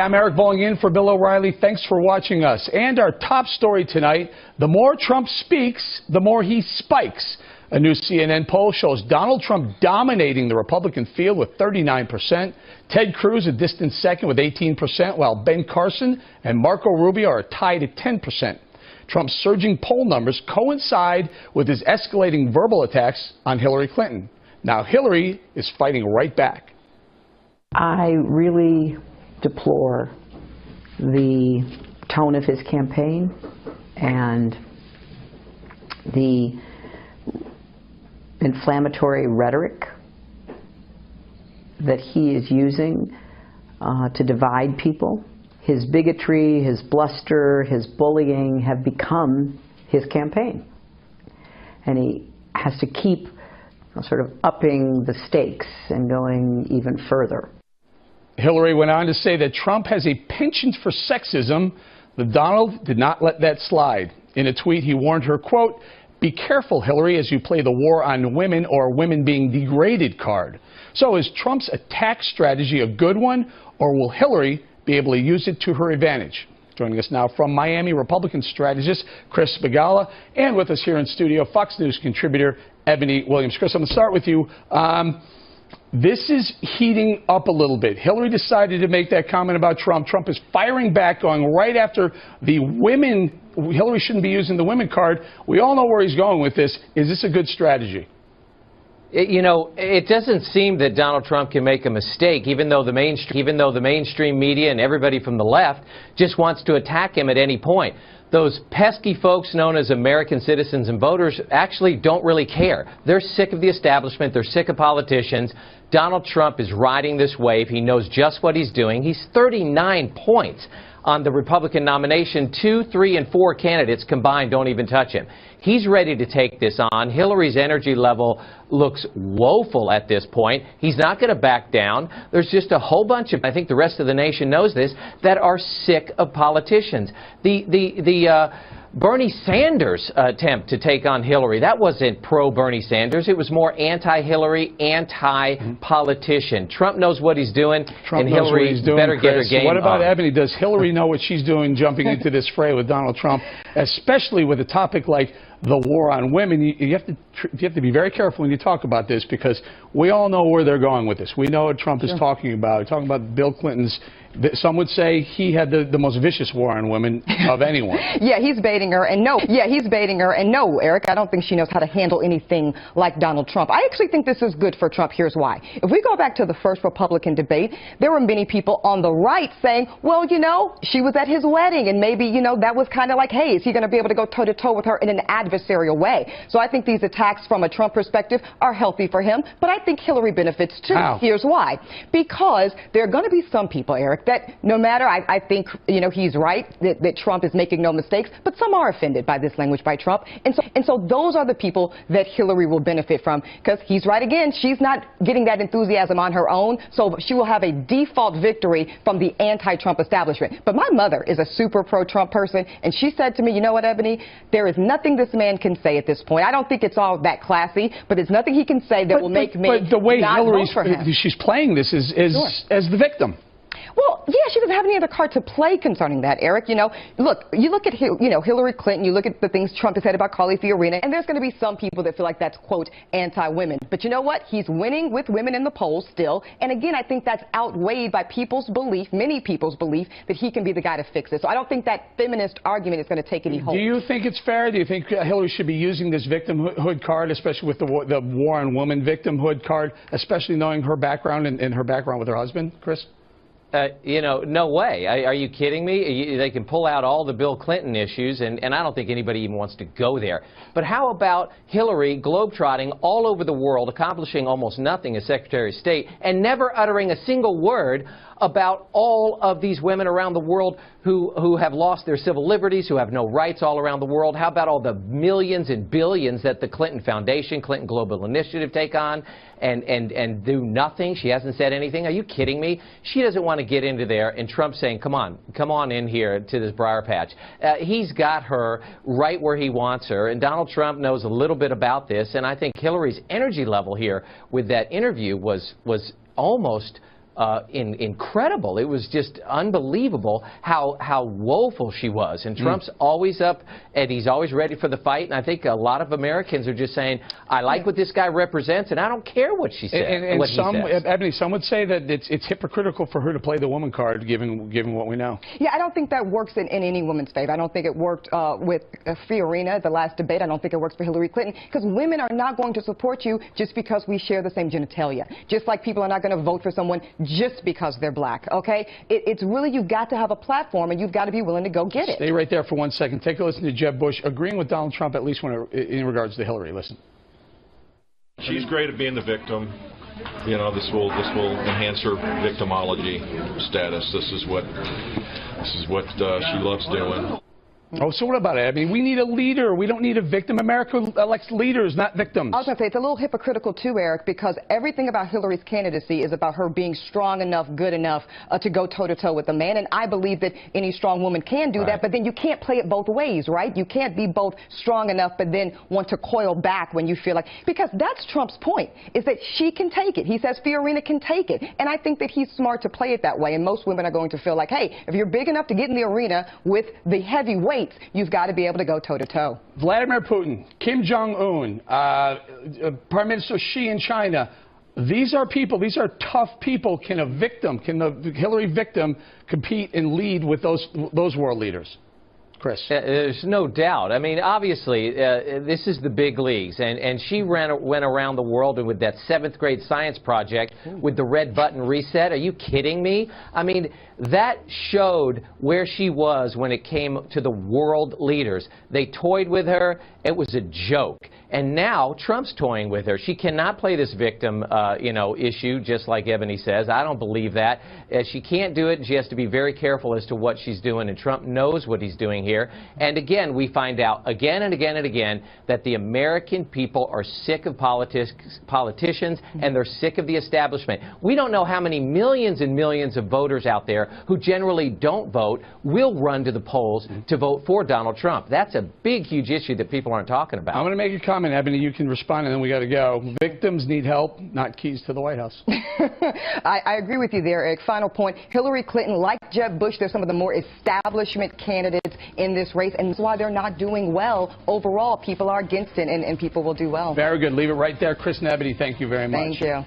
I'm Eric Bolling in for Bill O'Reilly. Thanks for watching us. And our top story tonight, the more Trump speaks, the more he spikes. A new CNN poll shows Donald Trump dominating the Republican field with 39%. Ted Cruz a distant second with 18%, while Ben Carson and Marco Rubio are tied at 10%. Trump's surging poll numbers coincide with his escalating verbal attacks on Hillary Clinton. Now Hillary is fighting right back. I really deplore the tone of his campaign and the inflammatory rhetoric that he is using to divide people. His bigotry, his bluster, his bullying have become his campaign. And he has to keep sort of upping the stakes and going even further. Hillary went on to say that Trump has a penchant for sexism, but Donald did not let that slide. In a tweet, he warned her, quote, "Be careful, Hillary, as you play the war on women or women being degraded card." So is Trump's attack strategy a good one, or will Hillary be able to use it to her advantage? Joining us now from Miami, Republican strategist Chris Begala, and with us here in studio, Fox News contributor Ebony Williams. Chris, I'm going to start with you. This is heating up a little bit. Hillary decided to make that comment about Trump. Trump is firing back, going right after the women. Hillary shouldn't be using the women card. We all know where he's going with this. Is this a good strategy? You know, it doesn't seem that Donald Trump can make a mistake, even though the mainstream media and everybody from the left just wants to attack him at any point. Those pesky folks known as American citizens and voters actually don't really care. They're sick of the establishment. They're sick of politicians. Donald Trump is riding this wave. He knows just what he's doing. He's 39 points on the Republican nomination. 2, 3, and 4 candidates combined don't even touch him. He's ready to take this on. Hillary's energy level looks woeful at this point. He's not going to back down. There's just a whole bunch of, I think the rest of the nation knows this, that are sick of politicians. The Bernie Sanders attempt to take on Hillary, that wasn't pro-Bernie Sanders. It was more anti-Hillary, anti-politician. Trump knows what he's doing, and Hillary better get her game on. What about Ebony? Does Hillary know what she's doing jumping into this fray with Donald Trump, especially with a topic like the war on women? You have to be very careful when you talk about this, because we all know where they're going with this. We know what Trump is talking about. He's talking about Bill Clinton's. Some would say he had the most vicious war on women of anyone. Yeah, he's baiting her, and no. Yeah, he's baiting her, and no, Eric, I don't think she knows how to handle anything like Donald Trump. I actually think this is good for Trump. Here's why. If we go back to the first Republican debate, there were many people on the right saying, well, you know, she was at his wedding, and maybe, you know, that was kind of like, hey, is he going to be able to go toe-to-toe with her in an adversarial way? So I think these attacks from a Trump perspective are healthy for him, but I think Hillary benefits too. How? Here's why. Because there are going to be some people, Eric, that no matter, I think, you know, he's right, that Trump is making no mistakes, but some are offended by this language by Trump. And so those are the people that Hillary will benefit from, because he's right again. She's not getting that enthusiasm on her own, so she will have a default victory from the anti-Trump establishment. But my mother is a super pro-Trump person, and she said to me, you know what, Ebony, there is nothing this man can say at this point. I don't think it's all that classy, but there's nothing he can say that will make me But the way not Hillary's vote for him. She's playing this is Sure. as the victim. Well, yeah, she doesn't have any other card to play concerning that, Eric. You know, look, you look at, you know, Hillary Clinton, you look at the things Trump has said about Carly Fiorina, and there's going to be some people that feel like that's, quote, anti-women. But you know what? He's winning with women in the polls still. And again, I think that's outweighed by people's belief, many people's belief, that he can be the guy to fix it. So I don't think that feminist argument is going to take any hold. Do you think it's fair? Do you think Hillary should be using this victimhood card, especially with the war on women victimhood card, especially knowing her background and her background with her husband, Chris? You know, no way. Are you kidding me? They can pull out all the Bill Clinton issues, and I don't think anybody even wants to go there. But how about Hillary globetrotting all over the world, accomplishing almost nothing as Secretary of State, and never uttering a single word about all of these women around the world who have lost their civil liberties, who have no rights all around the world? How about all the millions and billions that the Clinton Foundation, Clinton Global Initiative take on and do nothing? She hasn't said anything. Are you kidding me? She doesn't want to get into there, and Trump saying, come on in here to this briar patch. He's got her right where he wants her, and Donald Trump knows a little bit about this, and I think Hillary's energy level here with that interview was almost incredible. It was just unbelievable how woeful she was. And Trump's always up, and he's always ready for the fight. And I think a lot of Americans are just saying, I like what this guy represents, and I don't care what she says. And Ebony, some would say that it's hypocritical for her to play the woman card, given what we know. Yeah, I don't think that works in any woman's favor. I don't think it worked with Fiorina, the last debate. I don't think it works for Hillary Clinton, because women are not going to support you just because we share the same genitalia. Just like people are not going to vote for someone just because they're black, okay? It's really, you've got to have a platform, and you've got to be willing to go get it. Stay right there for 1 second. Take a listen to Jeb Bush agreeing with Donald Trump, at least in regards to Hillary. Listen. She's great at being the victim. You know, this will enhance her victimology status. This is what she loves doing. Oh, so what about it? I mean, we need a leader. We don't need a victim. America elects leaders, not victims. I was going to say, it's a little hypocritical too, Eric, because everything about Hillary's candidacy is about her being strong enough, good enough to go toe-to-toe with a man. And I believe that any strong woman can do that, but then you can't play it both ways, right? You can't be both strong enough but then want to coil back when you feel like, because that's Trump's point, is that she can take it. He says Fiorina can take it. And I think that he's smart to play it that way. And most women are going to feel like, hey, if you're big enough to get in the arena with the heavyweights, you've got to be able to go toe-to-toe. Vladimir Putin, Kim Jong-un, Prime Minister Xi in China, these are people, these are tough people. Can the Hillary victim compete and lead with those world leaders? Chris. There's no doubt. I mean, obviously, this is the big leagues, and she went around the world with that 7th grade science project with the red button reset. Are you kidding me? I mean, that showed where she was when it came to the world leaders. They toyed with her. It was a joke. And now Trump's toying with her. She cannot play this victim, issue, just like Ebony says. I don't believe that. She can't do it, and she has to be very careful as to what she's doing, and Trump knows what he's doing here. And again, we find out again and again and again that the American people are sick of politicians, and they're sick of the establishment. We don't know how many millions and millions of voters out there who generally don't vote will run to the polls to vote for Donald Trump. That's a big, huge issue that people aren't talking about. I'm going to make a comment, Ebony. You can respond, and then we got to go. Victims need help, not keys to the White House. I agree with you there, Eric. Final point. Hillary Clinton, like Jeb Bush, they're some of the more establishment candidates in this race, and that's why they're not doing well overall. People are against it, and people will do well. Very good. Leave it right there. Chris and Ebony, thank you very much. Thank you.